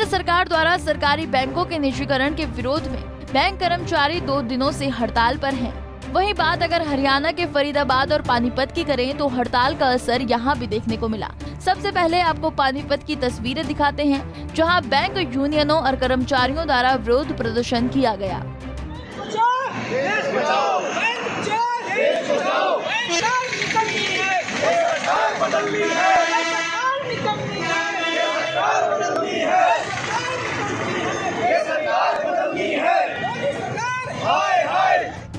सरकार द्वारा सरकारी बैंकों के निजीकरण के विरोध में बैंक कर्मचारी 2 दिनों से हड़ताल पर हैं। वहीं बात अगर हरियाणा के फरीदाबाद और पानीपत की करें तो हड़ताल का असर यहाँ भी देखने को मिला। सबसे पहले आपको पानीपत की तस्वीरें दिखाते हैं, जहाँ बैंक यूनियनों और कर्मचारियों द्वारा विरोध प्रदर्शन किया गया।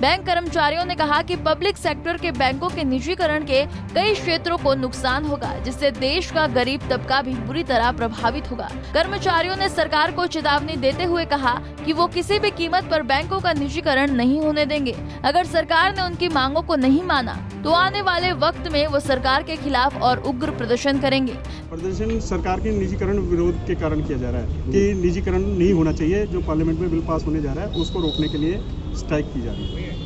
बैंक कर्मचारियों ने कहा कि पब्लिक सेक्टर के बैंकों के निजीकरण के कई क्षेत्रों को नुकसान होगा, जिससे देश का गरीब तबका भी बुरी तरह प्रभावित होगा। कर्मचारियों ने सरकार को चेतावनी देते हुए कहा कि वो किसी भी कीमत पर बैंकों का निजीकरण नहीं होने देंगे। अगर सरकार ने उनकी मांगों को नहीं माना तो आने वाले वक्त में वो सरकार के खिलाफ और उग्र प्रदर्शन करेंगे। प्रदर्शन सरकार के निजीकरण विरोध के कारण किया जा रहा है कि निजीकरण नहीं होना चाहिए। जो पार्लियामेंट में बिल पास होने जा रहा है उसको रोकने के लिए स्ट्राइक की जा रही है।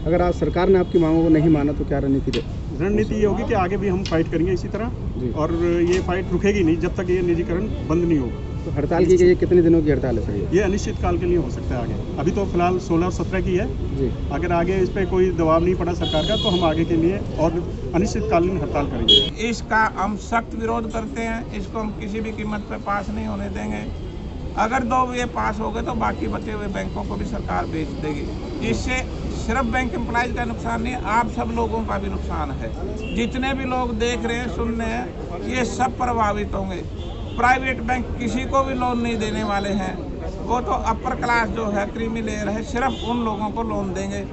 अगर आज सरकार ने आपकी मांगों को नहीं माना तो क्या रणनीति ये होगी कि आगे भी हम फाइट करेंगे इसी तरह, और ये फाइट रुकेगी नहीं जब तक ये निजीकरण बंद नहीं होगा। तो हड़ताल की ये कितने दिनों की हड़ताल है सर? ये अनिश्चित काल के लिए हो सकता है आगे। अभी तो फिलहाल 16 और 17 की है जी। अगर आगे इस पे कोई दबाव नहीं पड़ा सरकार का तो हम आगे के लिए और अनिश्चितकालीन हड़ताल करेंगे। इसका हम सख्त विरोध करते हैं। इसको हम किसी भी कीमत पर पास नहीं होने देंगे। अगर 2 ये पास हो गए तो बाकी बचे हुए बैंकों को भी सरकार बेच देगी। इससे सिर्फ बैंक एम्प्लॉइज का नुकसान नहीं, आप सब लोगों का भी नुकसान है। जितने भी लोग देख रहे हैं, सुन रहे हैं, ये सब प्रभावित होंगे। प्राइवेट बैंक किसी को भी लोन नहीं देने वाले हैं। वो तो अपर क्लास जो है, क्रीमी लेयर है, सिर्फ उन लोगों को लोन देंगे।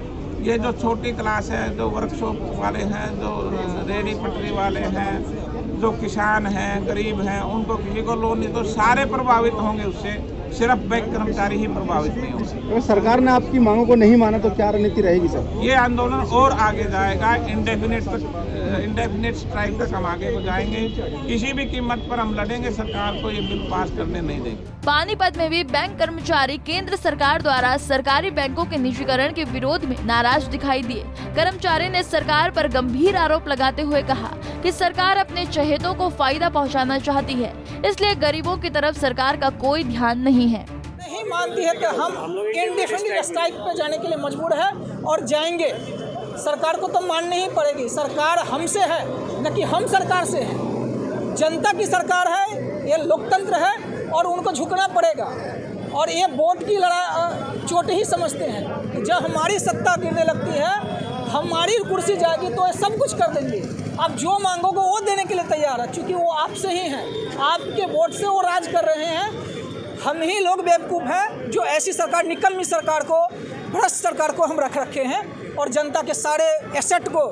ये जो छोटी क्लास है, जो वर्कशॉप वाले हैं, जो रेडी पटरी वाले हैं, जो किसान हैं, गरीब हैं, उनको किसी को लोन नहीं, तो सारे प्रभावित होंगे उससे। सिर्फ बैंक कर्मचारी ही प्रभावित नहीं होंगे। तो सरकार ने आपकी मांगों को नहीं माना तो क्या रणनीति रहेगी सर? ये आंदोलन और आगे जाएगा। इंडेफिनिट स्ट्राइक तक हम आगे को जाएंगे। किसी भी कीमत पर हम लड़ेंगे, सरकार को ये बिल पास करने नहीं देंगे। पानीपत में भी बैंक कर्मचारी केंद्र सरकार द्वारा सरकारी बैंकों के निजीकरण के विरोध में नाराज दिखाई दिए। कर्मचारी ने सरकार पर गंभीर आरोप लगाते हुए कहा कि सरकार अपने चहेतों को फायदा पहुंचाना चाहती है, इसलिए गरीबों की तरफ सरकार का कोई ध्यान नहीं है। नहीं मानती है तो हम इंडेफिनिट स्ट्राइक पे जाने के लिए मजबूर है और जाएंगे। सरकार को तो माननी ही पड़ेगी। सरकार हमसे है, न कि हम सरकार से हैं। जनता की सरकार है, ये लोकतंत्र है और उनको झुकना पड़ेगा। और ये वोट की चोट ही समझते हैं कि जब हमारी सत्ता गिरने लगती है, हमारी कुर्सी जाएगी तो ये सब कुछ कर देंगे। आप जो मांगोगे वो देने के लिए तैयार है, क्योंकि वो आपसे ही हैं, आपके वोट से वो राज कर रहे हैं। हम ही लोग बेवकूफ़ हैं जो ऐसी सरकार, निकम्मी सरकार को, भ्रष्ट सरकार को हम रख रखे हैं। और जनता के सारे एसेट को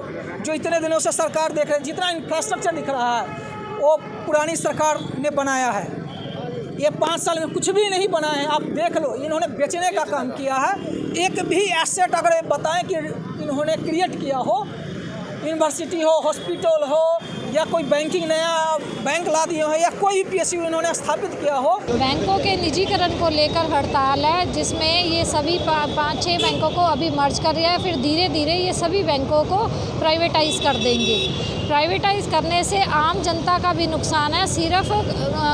जो इतने दिनों से सरकार देख रहे हैं, जितना इंफ्रास्ट्रक्चर दिख रहा है वो पुरानी सरकार ने बनाया है। ये 5 साल में कुछ भी नहीं बना है। आप देख लो, इन्होंने बेचने का काम किया है। एक भी एसेट अगर बताएं कि इन्होंने क्रिएट किया हो, यूनिवर्सिटी हो, हॉस्पिटल हो, या कोई बैंकिंग नया बैंक ला दिए हो, या कोई PSU इन्होंने स्थापित किया हो। बैंकों के निजीकरण को लेकर हड़ताल है, जिसमें ये सभी 5-6 बैंकों को अभी मर्ज कर रहा है, फिर धीरे धीरे ये सभी बैंकों को प्राइवेटाइज कर देंगे। प्राइवेटाइज करने से आम जनता का भी नुकसान है, सिर्फ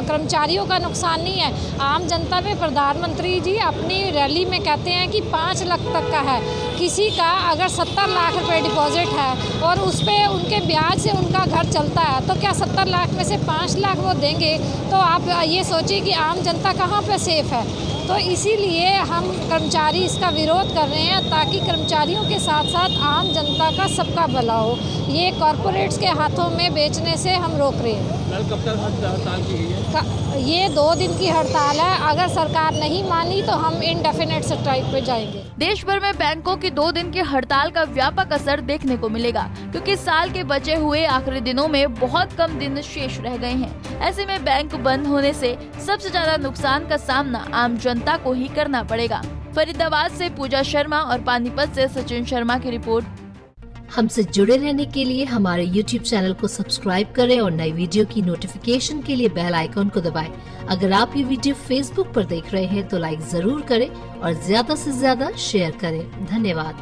कर्मचारियों का नुकसान नहीं है। आम जनता में प्रधानमंत्री जी अपनी रैली में कहते हैं कि 5 लाख तक का है। किसी का अगर 70 लाख रुपए डिपॉजिट है और उस पर उनके ब्याज से उनका घर चलता है, तो क्या 70 लाख में से 5 लाख वो देंगे? तो आप ये सोचिए कि आम जनता कहाँ पे सेफ है। तो इसीलिए हम कर्मचारी इसका विरोध कर रहे हैं, ताकि कर्मचारियों के साथ साथ आम जनता का सबका भला हो। ये कॉरपोरेट्स के हाथों में बेचने से हम रोक रहे हैं। कब तक हड़ताल की गई है? ये 2 दिन की हड़ताल है। अगर सरकार नहीं मानी तो हम इंडेफिनिट स्ट्राइक पे जाएंगे। देश भर में बैंकों की 2 दिन की हड़ताल का व्यापक असर देखने को मिलेगा, क्योंकि साल के बचे हुए आखिरी दिनों में बहुत कम दिन शेष रह गए हैं। ऐसे में बैंक बंद होने से सबसे ज्यादा नुकसान का सामना आम जनता को ही करना पड़ेगा। फरीदाबाद से पूजा शर्मा और पानीपत से सचिन शर्मा की रिपोर्ट। हमसे जुड़े रहने के लिए हमारे YouTube चैनल को सब्सक्राइब करें और नई वीडियो की नोटिफिकेशन के लिए बेल आइकॉन को दबाएं। अगर आप ये वीडियो Facebook पर देख रहे हैं तो लाइक जरूर करें और ज्यादा से ज्यादा शेयर करें। धन्यवाद।